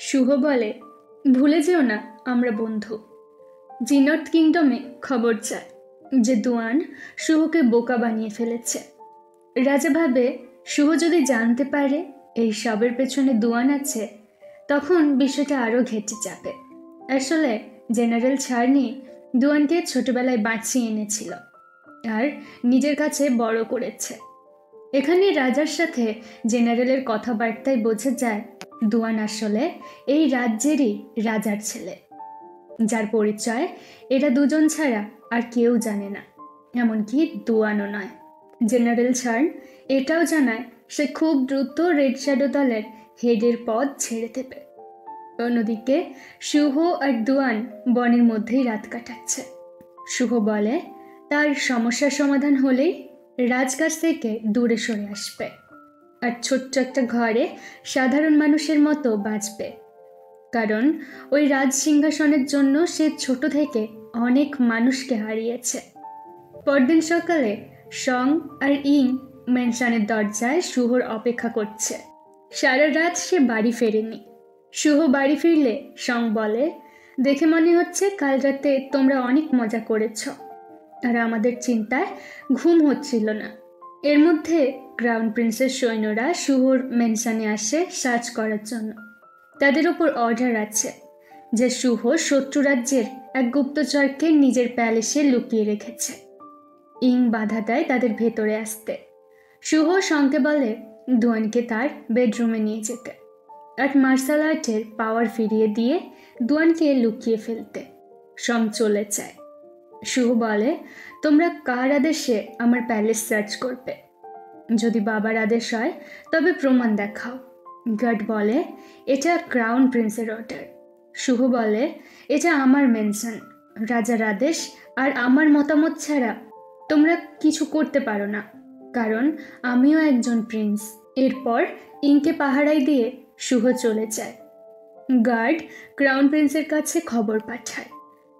শুভ বলে, ভুলে যেও না আমরা বন্ধু। জিনর্থ কিংডমে খবর চায় যে দুয়ান শুভকে বোকা বানিয়ে ফেলেছে। রাজা ভাবে শুভ যদি জানতে পারে এই সবের পেছনে দুয়ান আছে, তখন বিষয়টা আরও ঘেঁটে যাবে। আসলে জেনারেল ছার্নি দুয়ানকে ছোটবেলায় বাঁচিয়ে এনেছিল আর নিজের কাছে বড় করেছে। এখানে রাজার সাথে জেনারেলের কথাবার্তায় বোঝা যায় দুয়ান আসলে এই রাজ্যেরই রাজার ছেলে, যার পরিচয় এরা দুজন ছাড়া আর কেউ জানে না, এমনকি দুয়ানও নয়। জেনারেল ছার্ন এটাও জানায় সে খুব দ্রুত রেড শ্যাডো দলের হেডের পদ ছেড়ে দেবে। অন্যদিকে শুভ আর দুয়ান বনের মধ্যেই রাত কাটাচ্ছে। শুভ বলে তার সমস্যার সমাধান হলেই রাজকাজ থেকে দূরে সরে আসবে আর ছোট্ট একটা ঘরে সাধারণ মানুষের মতো বাঁচবে, কারণ ওই রাজ সিংহাসনের জন্য সে ছোট থেকে অনেক মানুষকে হারিয়েছে। পরদিন সকালে সং আর ইং মেনশনের দরজায় শুভর অপেক্ষা করছে। সারা রাত সে বাড়ি ফেরেনি। শুভ বাড়ি ফিরলে সং বলে, দেখে মনে হচ্ছে কাল রাতে তোমরা অনেক মজা করেছ, আর আমাদের চিন্তায় ঘুম হচ্ছিল না। এর মধ্যে ক্রাউন প্রিন্সের সৈন্যরা শুভর মেনশনে আসে সার্চ করার জন্য। তাদের ওপর অর্ডার আছে যে শুভ শত্রু রাজ্যের এক গুপ্তচরকে নিজের প্যালেসে লুকিয়ে রেখেছে। ইং বাধা দেয় তাদের ভেতরে আসতে। শুভ সঙ্গে বলে দুয়ানকে তার বেডরুমে নিয়ে যেতে আর মার্শাল আর্টের পাওয়ার ফিরিয়ে দিয়ে দুয়ানকে লুকিয়ে ফেলতে। সং চলে যায়। শুভ বলে, তোমরা কার আদেশে আমার প্যালেস সার্চ করবে? যদি বাবার আদেশ হয় তবে প্রমাণ দেখাও। গার্ড বলে, এটা ক্রাউন প্রিন্সের অর্ডার। শুভ বলে, এটা আমার মেনশন, রাজার আদেশ, আর আমার মতামত ছাড়া তোমরা কিছু করতে পারো না, কারণ আমিও একজন প্রিন্স। এরপর ইংকে পাহারায় দিয়ে শুভ চলে যায়। গার্ড ক্রাউন প্রিন্সের কাছে খবর পাঠায়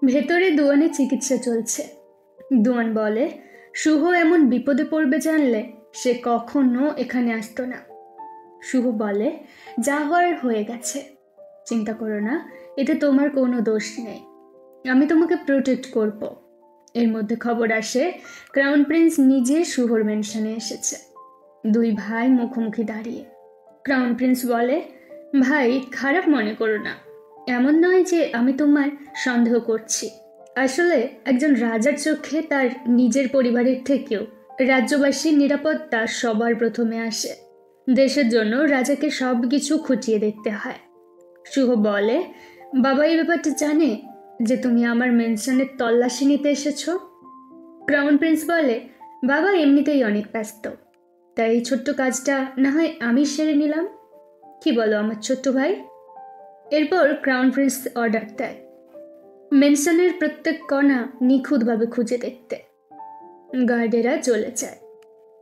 ভেতরে দুয়ানের চিকিৎসা চলছে। দুয়ান বলে, শুভ এমন বিপদে পড়বে জানলে সে কখনো এখানে আসতো না। শুভ বলে, যা হওয়ার হয়ে গেছে, চিন্তা করো না, এতে তোমার কোনো দোষ নেই, আমি তোমাকে প্রোটেক্ট করব। এর মধ্যে খবর আসে ক্রাউন প্রিন্স নিজে শুভর মেনশনে এসেছে। দুই ভাই মুখোমুখি দাঁড়িয়ে। ক্রাউন প্রিন্স বলে, ভাই খারাপ মনে করো না, এমন নয় যে আমি তোমার সন্দেহ করছি। আসলে একজন রাজার চোখে তার নিজের পরিবারের থেকেও রাজ্যবাসীর নিরাপত্তা সবার প্রথমে আসে। দেশের জন্য রাজাকে সব কিছু খুঁটিয়ে দেখতে হয়। শুভ বলে, বাবা এই ব্যাপারটা জানে যে তুমি আমার মেনশনের তল্লাশি নিতে এসেছ? ক্রাউন প্রিন্স বলে, বাবা এমনিতেই অনেক ব্যস্ত, তাই এই ছোট্ট কাজটা না হয় আমি সেরে নিলাম। কি বলো আমার ছোট্ট ভাই? এরপর ক্রাউন প্রিন্স অর্ডার দেয় মেনশনের প্রত্যেক কণা নিখুঁতভাবে খুঁজে দেখতে। গার্ডেরা চলে যায়,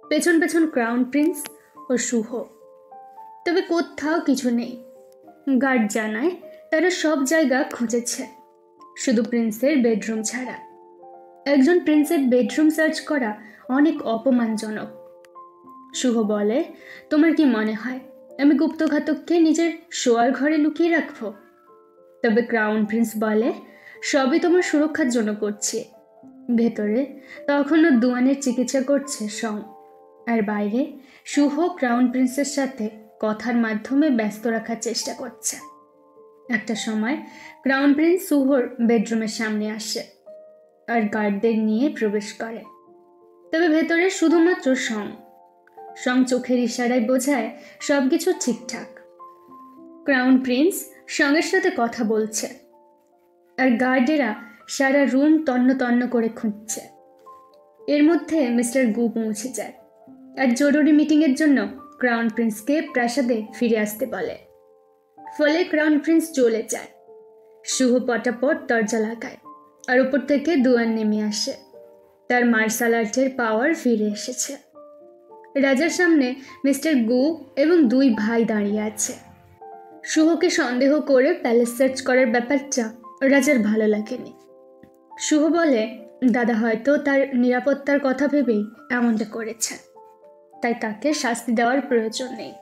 পেছন পেছন ক্রাউন প্রিন্স ও শুভ। তবে কোথাও কিছু নেই। গার্ড জানায় তারা সব জায়গা খুঁজেছে, শুধু প্রিন্সের বেডরুম ছাড়া। একজন প্রিন্সের বেডরুম সার্চ করা অনেক অপমানজনক। শুভ বলে, তোমার কি মনে হয় আমি গুপ্তঘাতককে নিজের শোয়ার ঘরে লুকিয়ে রাখবো? তবে ক্রাউন প্রিন্স বলে, সবই তোমার সুরক্ষার জন্য করছি। ভেতরে তখনও দুয়ানের চিকিৎসা করছে সং, আর বাইরে শুভ ক্রাউন প্রিন্সের সাথে কথার মাধ্যমে ব্যস্ত রাখার চেষ্টা করছে। একটা সময় ক্রাউন প্রিন্স শুভর বেডরুমের সামনে আসে আর গার্ডদের নিয়ে প্রবেশ করে। তবে ভেতরে শুধুমাত্র সং। সং চোখের ইশারায় বোঝায় সবকিছু ঠিকঠাক। ক্রাউন প্রিন্স সঙ্গের সাথে কথা বলছে আর গার্ডেরা সারা রুম তন্ন তন্ন করে খুঁজছে। এর মধ্যে মিস্টার গু পৌঁছে যায় আর জরুরি মিটিংয়ের জন্য ক্রাউন প্রিন্সকে প্রাসাদে ফিরে আসতে বলে। ফলে ক্রাউন প্রিন্স চলে যায়। শুভ পটাপট দরজা লাগায় আর উপর থেকে দুয়ান নেমে আসে। তার মার্শাল আর্টের পাওয়ার ফিরে এসেছে। রাজার সামনে মিস্টার গু এবং দুই ভাই দাঁড়িয়ে আছে। শুভকে সন্দেহ করে প্যালেস সার্চ করার ব্যাপারটা রাজার ভালো লাগেনি। শুভ বলে, দাদা হয়তো তার নিরাপত্তার কথা ভেবেই এমনটা করেছে, তাই তাকে শাস্তি দেওয়ার প্রয়োজন নেই।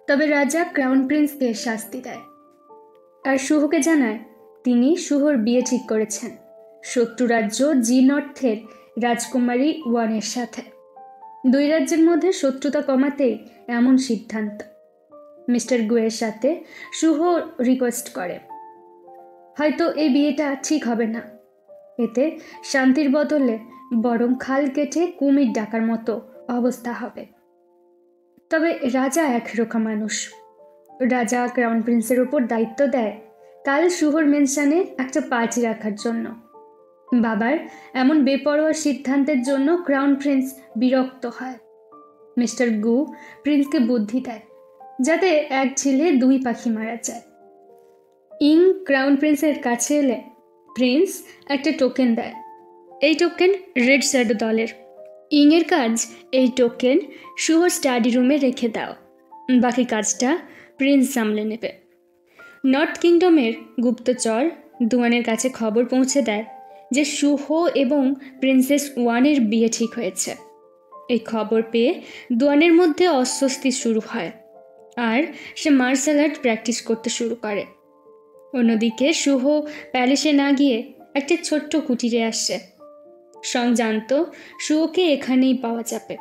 তবে রাজা ক্রাউন প্রিন্সকে শাস্তি দেয়। আর শুভকে জানায় তিনি শুভর বিয়ে ঠিক করেছেন শত্রু রাজ্য জি নর্থের রাজকুমারী ওয়ানের সাথে। দুই রাজ্যের মধ্যে শত্রুতা কমাতেই এমন সিদ্ধান্ত। মিস্টার গুয়ের সাথে শুভ রিকোয়েস্ট করে হয়তো এই বিয়েটা ঠিক হবে না, এতে শান্তির বদলে বরং খাল কেটে কুমির ডাকার মতো অবস্থা হবে। তবে রাজা একরোখা মানুষ। রাজা ক্রাউন প্রিন্সের ওপর দায়িত্ব দেয় কাল শুভর মেনশনে একটা পার্টি রাখার জন্য। বাবার এমন বেপরোয়া সিদ্ধান্তের জন্য ক্রাউন প্রিন্স বিরক্ত হয়। মিস্টার গু প্রিন্সকে বুদ্ধি দেয় যাতে এক ঝিলে দুই পাখি মারা যায়। ইং ক্রাউন প্রিন্সের কাছে এলে প্রিন্স একটা টোকেন দেয়। এই টোকেন রেড শ্যাডো দলের। ইংয়ের কাজ এই টোকেন শুভ স্টাডি রুমে রেখে দাও, বাকি কাজটা প্রিন্স সামলে নেবে। নর্থ কিংডমের গুপ্তচর দুয়ানের কাছে খবর পৌঁছে দেয় যে শুভ এবং প্রিন্সেস ওয়ানের বিয়ে ঠিক হয়েছে। এই খবর পেয়ে দুয়ানের মধ্যে অস্বস্তি শুরু হয় আর সে মার্শাল আর্ট প্র্যাকটিস করতে শুরু করে। অন্যদিকে শুভ প্যালেসে না গিয়ে একটা ছোট্ট কুটিরে আসে। সং জানত শুভকে এখানেই পাওয়া যাবে,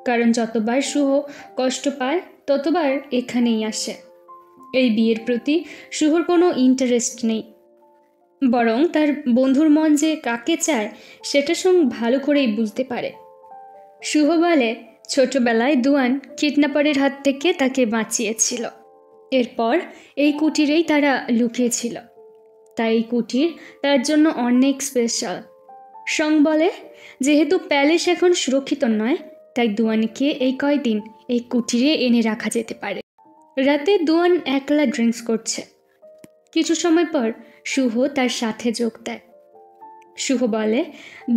কারণ যতবার শুভ কষ্ট পায় ততবার এখানেই আসে। এই বিয়ের প্রতি শুভর কোনো ইন্টারেস্ট নেই, বরং তার বন্ধুর মন যে কাকে চায় সেটা সং ভালো করেই বুঝতে পারে। শুভ বলে ছোটবেলায় দুয়ান কিডন্যাপারের হাত থেকে তাকে বাঁচিয়েছিল, এরপর এই কুটিরেই তারা লুকিয়েছিল, তাই এই কুটির তার জন্য অনেক স্পেশাল। সং বলে যেহেতু প্যালেস এখন সুরক্ষিত নয়, তাই দুয়ানকে এই কয়দিন এই কুটিরে এনে রাখা যেতে পারে। রাতে দুয়ান একলা ড্রিঙ্কস করছে। কিছু সময় পর শুভ তার সাথে যোগ দেয়। শুভ বলে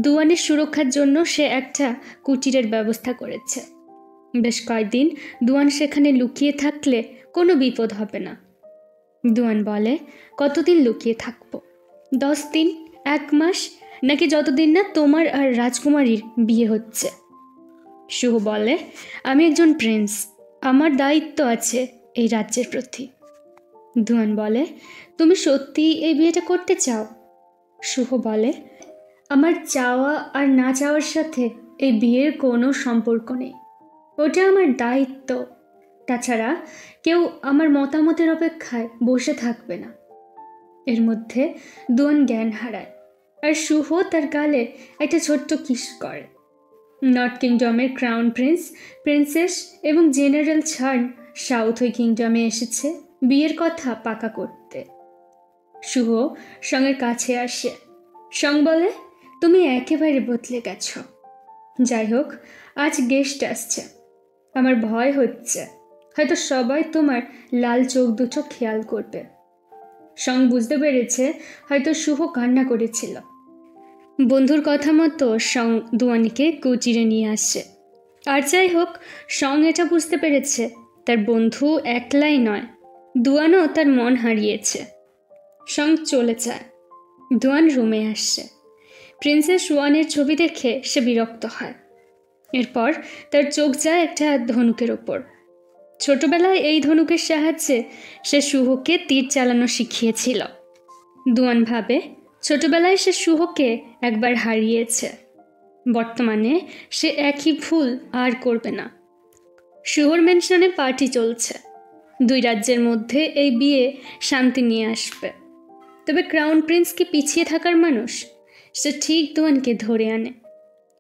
দুয়ানের সুরক্ষার জন্য সে একটা কুটিরের ব্যবস্থা করেছে। বেশ কয়েকদিন দুয়ান সেখানে লুকিয়ে থাকলে কোনো বিপদ হবে না। দুয়ান বলে কতদিন লুকিয়ে থাকবো, 10 দিন, 1 মাস, নাকি যতদিন না তোমার আর রাজকুমারীর বিয়ে হচ্ছে? শুভ বলে আমি একজন প্রিন্স, আমার দায়িত্ব আছে এই রাজ্যের প্রতি। দুয়ান বলে তুমি সত্যি এই বিয়েটা করতে চাও? শুভ বলে আমার চাওয়া আর না চাওয়ার সাথে এই বিয়ের কোনো সম্পর্ক নেই, ওটা আমার দায়িত্ব। তাছাড়া কেউ আমার মতামতের অপেক্ষায় বসে থাকবে না। এর মধ্যে দুয়ান জ্ঞান হারায় আর শুভ তার গালে একটা ছোট্ট কিস করে। নর্থ কিংডমের ক্রাউন প্রিন্স, প্রিন্সেস এবং জেনারেল ছার্ন সাউথ ওই কিংডমে এসেছে বিয়ের কথা পাকা করতে। শুভ সঙ্গের কাছে আসে। সং বলে তুমি একেবারে বদলে গেছ। যাই হোক, আজ গেস্ট আসছে, আমার ভয় হচ্ছে হয়তো সবাই তোমার লাল চোখ দুটো খেয়াল করবে। সং বুঝতে পেরেছে হয়তো শুভ কান্না করেছিল। বন্ধুর কথা মতো সং দুয়ানিকে কুটিরে নিয়ে আসে। আর যাই হোক, সং এটা বুঝতে পেরেছে তার বন্ধু একলাই নয়, দুয়ানও তার মন হারিয়েছে। সং চলে যায়। দুয়ান রুমে আসছে। প্রিন্সেস ওয়ানের ছবি দেখে সে বিরক্ত হয়। এরপর তার চোখ যায় একটা ধনুকের ওপর। ছোটবেলায় এই ধনুকের সাহায্যে সে শুভকে তীর চালানো শিখিয়েছিল। দুয়ান ভাবে ছোটবেলায় সে শুভকে একবার হারিয়েছে, বর্তমানে সে একই ভুল আর করবে না। শুভর মেনশনে পার্টি চলছে। দুই রাজ্যের মধ্যে এই বিয়ে শান্তি নিয়ে আসবে। তবে ক্রাউন প্রিন্স কি পিছিয়ে থাকার মানুষ? সে ঠিক দুয়ানকে ধরে আনে।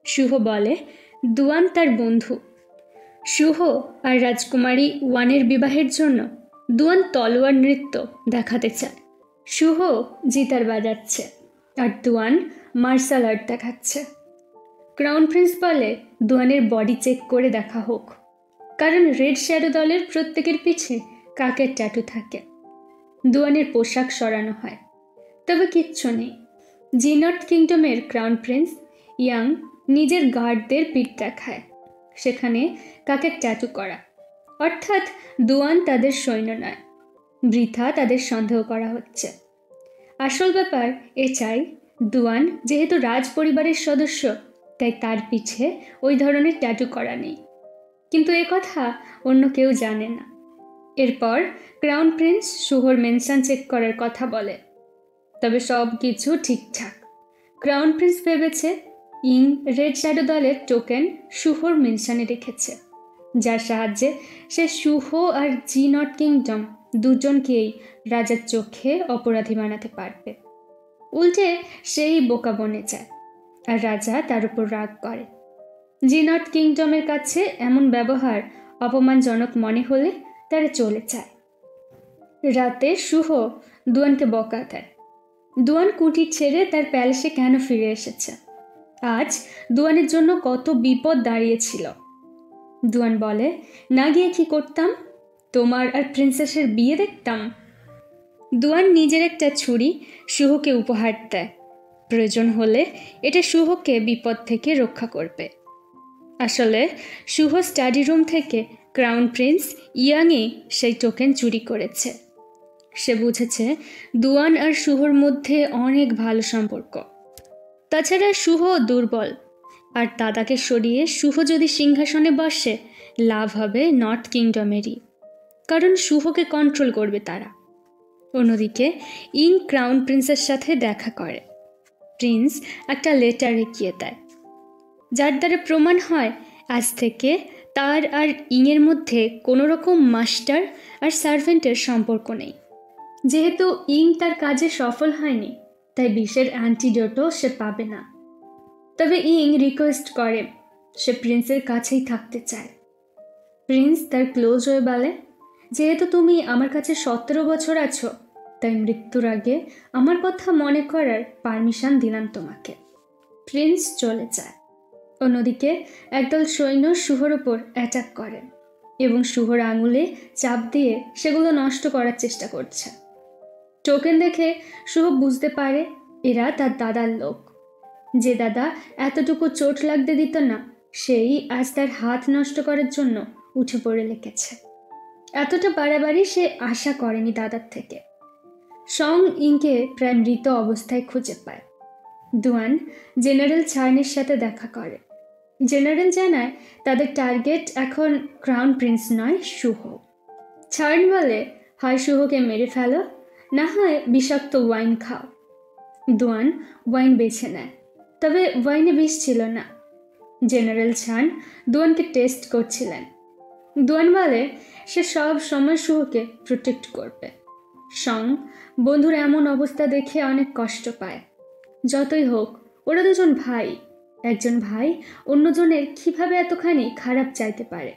শুভ বলে দুয়ান তার বন্ধু। শুভ আর রাজকুমারী ওয়ানের বিবাহের জন্য দুয়ান তলোয়ার নৃত্য দেখাতে চায়। শুভ জিতার বাজাচ্ছে আর দুয়ান মার্শাল আর্ট দেখাচ্ছে। ক্রাউন প্রিন্স বলে দুয়ানের বডি চেক করে দেখা হোক, কারণ রেড শ্যাডো দলের প্রত্যেকের পিছে কাকের ট্যাটু থাকে। দুয়ানের পোশাক সরানো হয়, তবে কিচ্ছু নেই। জি নর্থ কিংডমের ক্রাউন প্রিন্স ইয়াং নিজের গার্ডদের পিঠ দেখায়, সেখানে কাকের ট্যাটু করা, অর্থাৎ দুয়ান তাদের সৈন্য নয়, বৃথা তাদের সন্দেহ করা হচ্ছে। আসল ব্যাপার এটাই, দুয়ান যেহেতু রাজ পরিবারের সদস্য, তাই তার পিছে ওই ধরনের ট্যাটু করা নেই। কিন্তু এ কথা অন্য কেউ জানে না। এরপর ক্রাউন প্রিন্স শুভর মেনশন চেক করার কথা বলে, তবে সব কিছু ঠিকঠাক। ক্রাউন প্রিন্স ভেবেছে ইং রেড শ্যাডো দলের টোকেন শুভর মেনশনে রেখেছে, যার সাহায্যে সে শুভ আর জি নট কিংডম দুজনকেই রাজার চোখে অপরাধী বানাতে পারবে। উল্টে সেই বোকা বনে যায় আর রাজা তার উপর রাগ করে। জি নট কিংডমের কাছে এমন ব্যবহার অপমানজনক মনে হলে তারা চলে যায়। রাতে শুভ দুয়ানকে বকা দেয়, দুয়ান কুটির ছেড়ে তার প্যালেসে কেন ফিরে এসেছে। আজ দুয়ানের জন্য কত বিপদ দাঁড়িয়েছিল। দুয়ান বলে, না গিয়ে কি করতাম, তোমার আর প্রিন্সেসের বিয়ে দেখতাম। দুয়ান নিজের একটা ছুরি শুভকে উপহার দেয়, প্রয়োজন হলে এটা শুভকে বিপদ থেকে রক্ষা করবে। আসলে শুভ স্টাডি রুম থেকে ক্রাউন প্রিন্স ইয়াংই সেই টোকেন চুরি করেছে। সে বুঝেছে দুয়ান আর শুভর মধ্যে অনেক ভালো সম্পর্ক। তাছাড়া শুভ দুর্বল, আর দাদাকে সরিয়ে শুভ যদি সিংহাসনে বসে লাভ হবে নর্থ কিংডমেরই, কারণ শুভকে কন্ট্রোল করবে তারা। অন্যদিকে ইং ক্রাউন প্রিন্সের সাথে দেখা করে। প্রিন্স একটা লেটার এগিয়ে দেয়, যার দ্বারা প্রমাণ হয় আজ থেকে তার আর ইংয়ের মধ্যে কোনো রকম মাস্টার আর সার্ভেন্টের সম্পর্ক নেই। যেহেতু ইং তার কাজে সফল হয়নি, তাই বিষের অ্যান্টিডোটও সে পাবে না। তবে ইং রিকোয়েস্ট করে সে প্রিন্সের কাছেই থাকতে চায়। প্রিন্স তার ক্লোজ হয়ে বলে, যেহেতু তুমি আমার কাছে 17 বছর আছো, তাই মৃত্যুর আগে আমার কথা মনে করার পারমিশন দিলাম তোমাকে। প্রিন্স চলে যায়। অন্যদিকে একদল সৈন্য শুভর ওপর অ্যাটাক করে এবং শুভর আঙুলে চাপ দিয়ে সেগুলো নষ্ট করার চেষ্টা করছে। টোকেন দেখে শুভ বুঝতে পারে এরা তার দাদার লোক। যে দাদা এতটুকু চোট লাগতে দিত না, সেই আজ তার হাত নষ্ট করার জন্য উঠে পড়ে লেগেছে। এতটা বাড়াবাড়ি সে আশা করেনি দাদার থেকে। সং ইংকে প্রায় মৃত অবস্থায় খুঁজে পায়। দুয়ান জেনারেল ছার্নের সাথে দেখা করে। জেনারেল জানায় তাদের টার্গেট এখন ক্রাউন প্রিন্স নয়, শুভ। ছার্ন বলে, হয় শুভকে মেরে ফেলো, না হয় বিষাক্ত ওয়াইন খাও। দুয়ান ওয়াইন বেছে নেয়, তবে ওয়াইনে বিষ ছিল না। জেনারেল ছার্ন দুয়ানকে টেস্ট করছিলেন। দুয়ান বলে সে সব সময় শুভকে প্রোটেক্ট করবে। সং বন্ধুর এমন অবস্থা দেখে অনেক কষ্ট পায়। যতই হোক ওরা দুজন ভাই, একজন ভাই অন্যজনের কিভাবে এতখানি খারাপ চাইতে পারে।